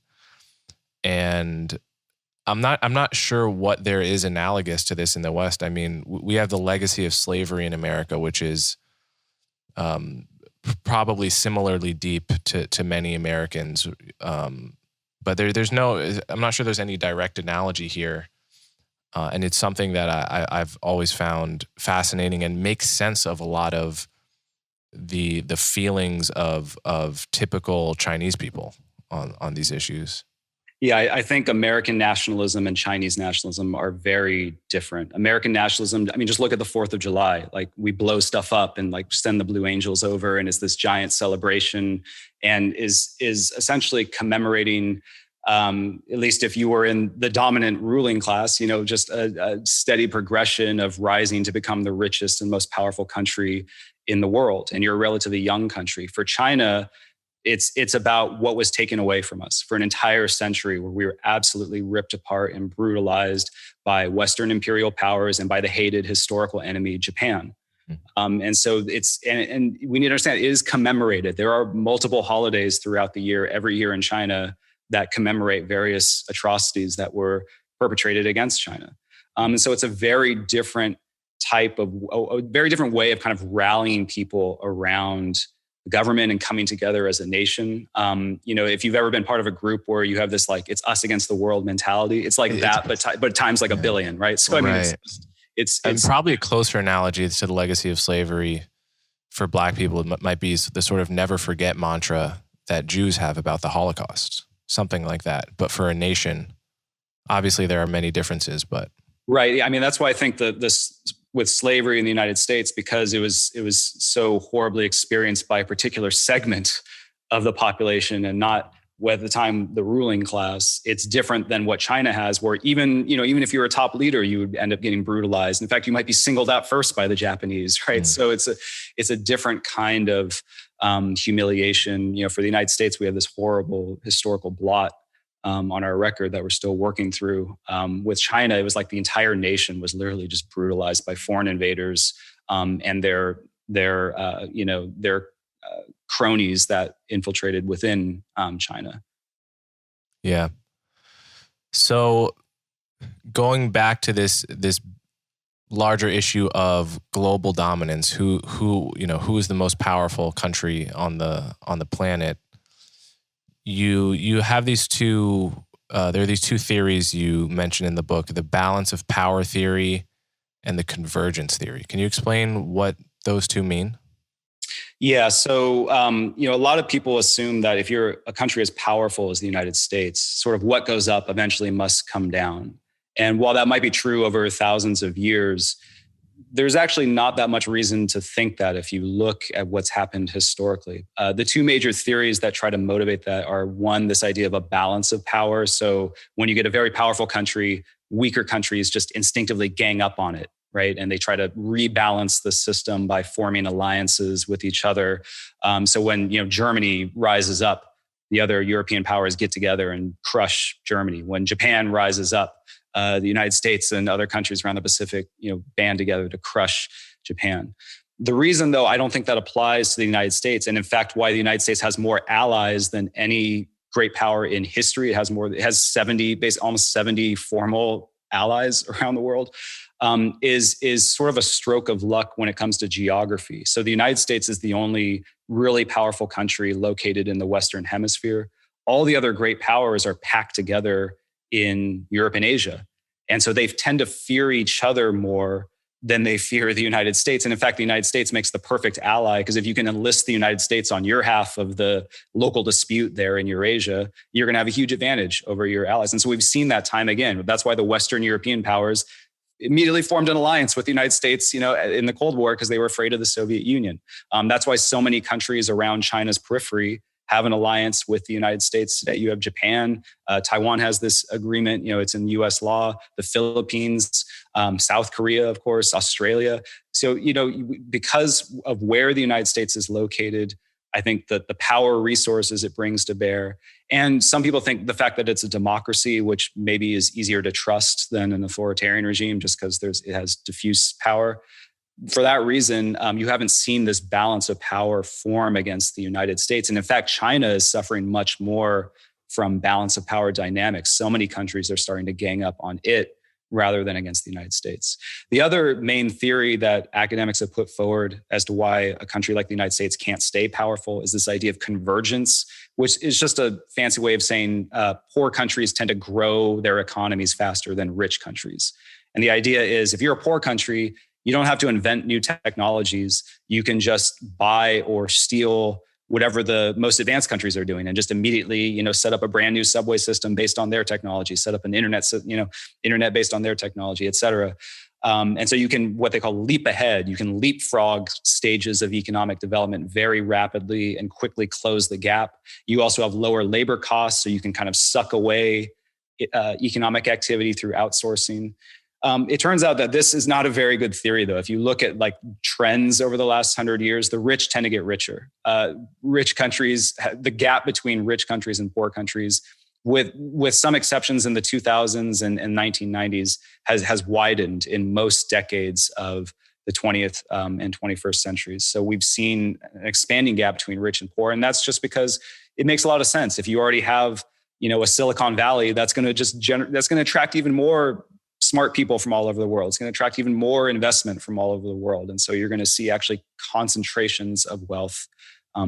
And I'm not sure what there is analogous to this in the West. I mean, we have the legacy of slavery in America, which is probably similarly deep to many Americans, but I'm not sure there's any direct analogy here, and it's something that I've always found fascinating and makes sense of a lot of the feelings of typical Chinese people on these issues. Yeah, I think American nationalism and Chinese nationalism are very different. American nationalism, I mean, just look at the 4th of July. Like, we blow stuff up and like send the Blue Angels over, and it's this giant celebration, and is essentially commemorating, at least if you were in the dominant ruling class, just a steady progression of rising to become the richest and most powerful country in the world. And you're a relatively young country. For China, it's about what was taken away from us for an entire century, where we were absolutely ripped apart and brutalized by Western imperial powers and by the hated historical enemy, Japan. And so and we need to understand, it is commemorated. There are multiple holidays throughout the year, every year in China, that commemorate various atrocities that were perpetrated against China. And so it's a very different a very different way of kind of rallying people around the government and coming together as a nation. If you've ever been part of a group where you have this, like, it's us against the world mentality, it's like that, but times like a billion, right? So, I mean, it's probably a closer analogy to the legacy of slavery for Black people. It might be the sort of never forget mantra that Jews have about the Holocaust, something like that. But for a nation, obviously there are many differences, but. Right. I mean, that's why I think this with slavery in the United States, because it was so horribly experienced by a particular segment of the population and not at the time the ruling class. It's different than what China has, where even if you're a top leader, you would end up getting brutalized. In fact, you might be singled out first by the Japanese, right? So it's a different kind of humiliation. For the United States, we have this horrible historical blot on our record that we're still working through. With China, it was like the entire nation was literally just brutalized by foreign invaders and their cronies that infiltrated within China. Yeah. So going back to this larger issue of global dominance, who is the most powerful country on the planet? You have these two. There are these two theories you mentioned in the book: the balance of power theory and the convergence theory. Can you explain what those two mean? Yeah. So, a lot of people assume that if you're a country as powerful as the United States, sort of what goes up eventually must come down. And while that might be true over thousands of years, there's actually not that much reason to think that if you look at what's happened historically. The two major theories that try to motivate that are, one, this idea of a balance of power. So when you get a very powerful country, weaker countries just instinctively gang up on it, right? And they try to rebalance the system by forming alliances with each other. So when Germany rises up, the other European powers get together and crush Germany. When Japan rises up, the United States and other countries around the Pacific, band together to crush Japan. The reason, though, I don't think that applies to the United States, and in fact, why the United States has more allies than any great power in history. It has almost 70 formal allies around the world. Is sort of a stroke of luck when it comes to geography. So the United States is the only really powerful country located in the Western Hemisphere. All the other great powers are packed together in Europe and Asia. And so they tend to fear each other more than they fear the United States. And in fact, the United States makes the perfect ally, because if you can enlist the United States on your half of the local dispute there in Eurasia, you're going to have a huge advantage over your allies. And so we've seen that time again. That's why the Western European powers immediately formed an alliance with the United States, in the Cold War, because they were afraid of the Soviet Union. That's why so many countries around China's periphery have an alliance with the United States today. You have Japan, Taiwan has this agreement, it's in US law, the Philippines, South Korea, of course, Australia. So, because of where the United States is located, I think that the power resources it brings to bear, and some people think the fact that it's a democracy, which maybe is easier to trust than an authoritarian regime, just because it has diffuse power. For that reason, you haven't seen this balance of power form against the United States. And in fact, China is suffering much more from balance of power dynamics. So many countries are starting to gang up on it rather than against the United States. The other main theory that academics have put forward as to why a country like the United States can't stay powerful is this idea of convergence, which is just a fancy way of saying poor countries tend to grow their economies faster than rich countries. And the idea is, if you're a poor country, you don't have to invent new technologies. You can just buy or steal whatever the most advanced countries are doing, and just immediately, set up a brand new subway system based on their technology, set up an internet based on their technology, et cetera. And so you can, what they call leap ahead, you can leapfrog stages of economic development very rapidly and quickly close the gap. You also have lower labor costs, so you can kind of suck away economic activity through outsourcing. It turns out that this is not a very good theory, though. If you look at trends over the last 100 years, the rich tend to get richer. Rich countries, the gap between rich countries and poor countries, with some exceptions in the 2000s and 1990s, has widened in most decades of the 20th and 21st centuries. So we've seen an expanding gap between rich and poor, and that's just because it makes a lot of sense. If you already have, a Silicon Valley, that's going to attract even more smart people from all over the world. It's going to attract even more investment from all over the world. And so you're going to see actually concentrations of wealth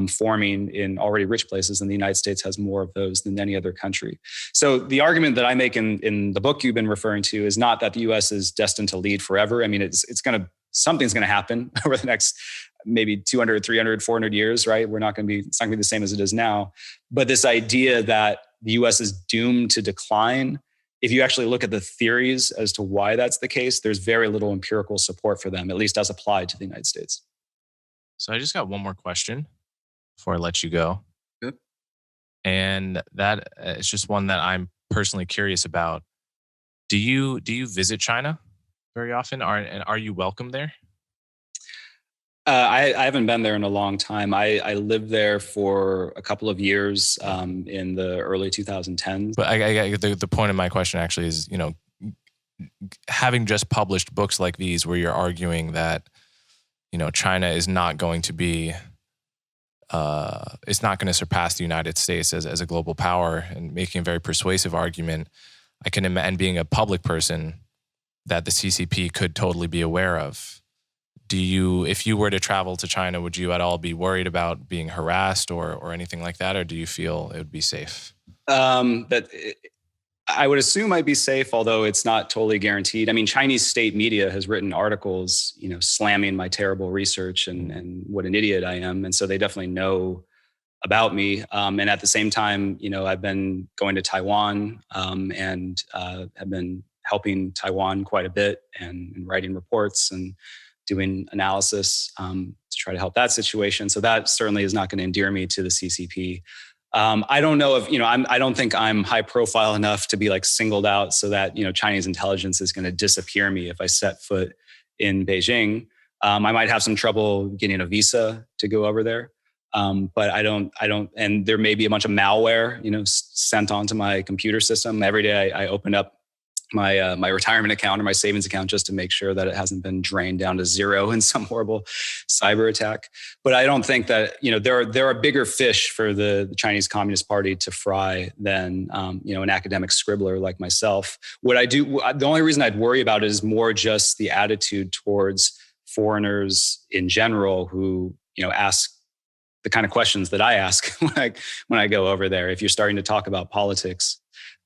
forming in already rich places. And the United States has more of those than any other country. So the argument that I make in the book you've been referring to is not that the US is destined to lead forever. I mean, something's going to happen over the next maybe 200, 300, 400 years, right? It's not going to be the same as it is now. But this idea that the US is doomed to decline, if you actually look at the theories as to why that's the case, there's very little empirical support for them, at least as applied to the United States. So I just got one more question before I let you go. Good. And that is just one that I'm personally curious about. Do you visit China very often? Are you welcome there? I haven't been there in a long time. I lived there for a couple of years in the early 2010s. But the point of my question actually is, having just published books like these where you're arguing that, China is not going to be, it's not going to surpass the United States as a global power, and making a very persuasive argument, I can imagine, and being a public person, that the CCP could totally be aware of. If you were to travel to China, would you at all be worried about being harassed or anything like that? Or do you feel it would be safe? I would assume I'd be safe, although it's not totally guaranteed. I mean, Chinese state media has written articles, slamming my terrible research and what an idiot I am. And so they definitely know about me. And at the same time, I've been going to Taiwan and have been helping Taiwan quite a bit and writing reports and doing analysis to try to help that situation. So that certainly is not going to endear me to the CCP. I don't know if, I don't think I'm high profile enough to be like singled out so that, Chinese intelligence is going to disappear me if I set foot in Beijing. I might have some trouble getting a visa to go over there. But I don't, and there may be a bunch of malware, sent onto my computer system. Every day I open up my retirement account or my savings account just to make sure that it hasn't been drained down to zero in some horrible cyber attack. But I don't think that, there are bigger fish for the Chinese Communist Party to fry than, an academic scribbler like myself. The only reason I'd worry about it is more just the attitude towards foreigners in general who, ask the kind of questions that I ask when I go over there. If you're starting to talk about politics,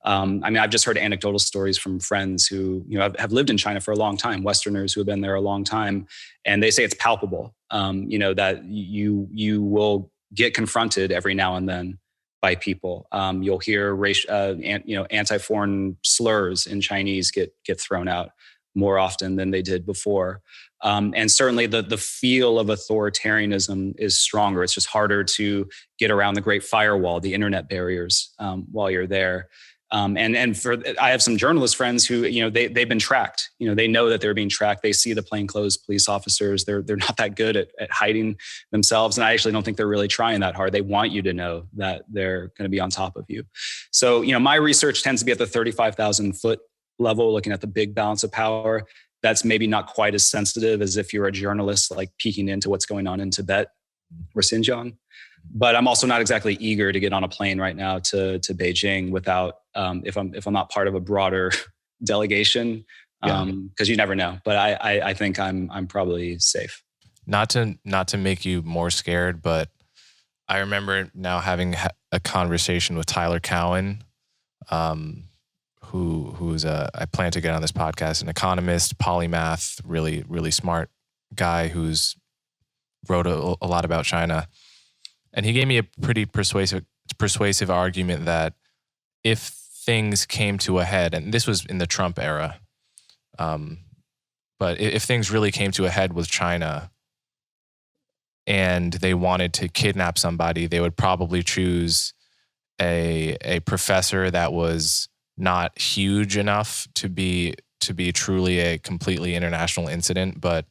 I've just heard anecdotal stories from friends who, have lived in China for a long time, Westerners who have been there a long time, and they say it's palpable, that you will get confronted every now and then by people. You'll hear anti-foreign slurs in Chinese get thrown out more often than they did before. And certainly the feel of authoritarianism is stronger. It's just harder to get around the Great Firewall, the internet barriers, while you're there. I have some journalist friends who, they've been tracked. They know that they're being tracked. They see the plainclothes police officers. They're not that good at hiding themselves. And I actually don't think they're really trying that hard. They want you to know that they're going to be on top of you. So, my research tends to be at the 35,000 foot level, looking at the big balance of power. That's maybe not quite as sensitive as if you're a journalist, like peeking into what's going on in Tibet or Xinjiang. But I'm also not exactly eager to get on a plane right now to Beijing without, if I'm not part of a broader delegation, because you never know. But I think I'm probably safe. Not to make you more scared, but I remember now having a conversation with Tyler Cowen, who's I plan to get on this podcast, an economist, polymath, really, really smart guy who's wrote a lot about China. And he gave me a pretty persuasive argument that if things came to a head, and this was in the Trump era, but if things really came to a head with China and they wanted to kidnap somebody, they would probably choose a professor that was not huge enough to be truly a completely international incident, but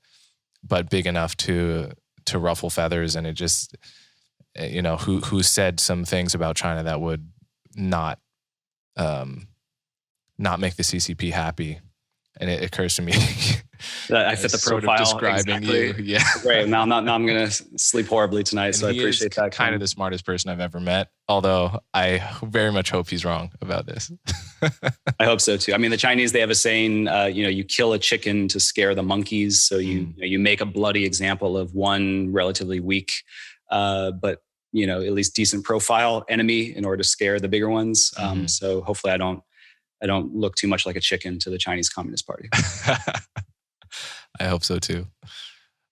big enough to ruffle feathers. And it just, who said some things about China that would not make the CCP happy. And it occurs to me that I fit the profile. Describing exactly. You, yeah. Great. Now I'm going to sleep horribly tonight. And so I appreciate that. Kind of the smartest person I've ever met. Although I very much hope he's wrong about this. I hope so too. I mean, the Chinese, they have a saying, you kill a chicken to scare the monkeys. So you make a bloody example of one relatively weak, but at least decent profile enemy in order to scare the bigger ones. So hopefully I don't look too much like a chicken to the Chinese Communist Party. I hope so too.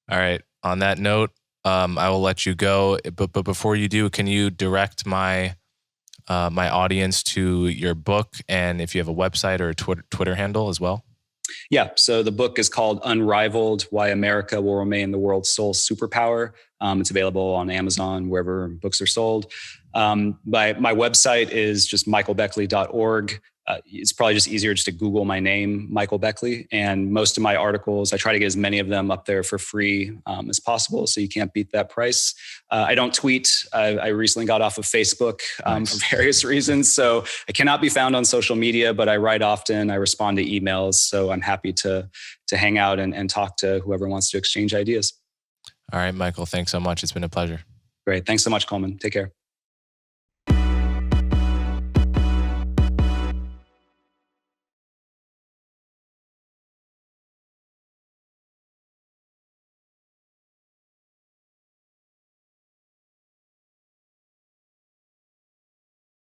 All right. On that note, I will let you go. But before you do, can you direct my audience to your book, and if you have a website or a Twitter handle as well? Yeah. So the book is called Unrivaled: Why America Will Remain the World's Sole Superpower. It's available on Amazon, wherever books are sold. My website is just michaelbeckley.org. It's probably just easier just to Google my name, Michael Beckley. And most of my articles, I try to get as many of them up there for free as possible. So you can't beat that price. I don't tweet. I recently got off of Facebook for various reasons. So I cannot be found on social media, but I write often. I respond to emails. So I'm happy to hang out and talk to whoever wants to exchange ideas. All right, Michael, thanks so much. It's been a pleasure. Great. Thanks so much, Coleman. Take care.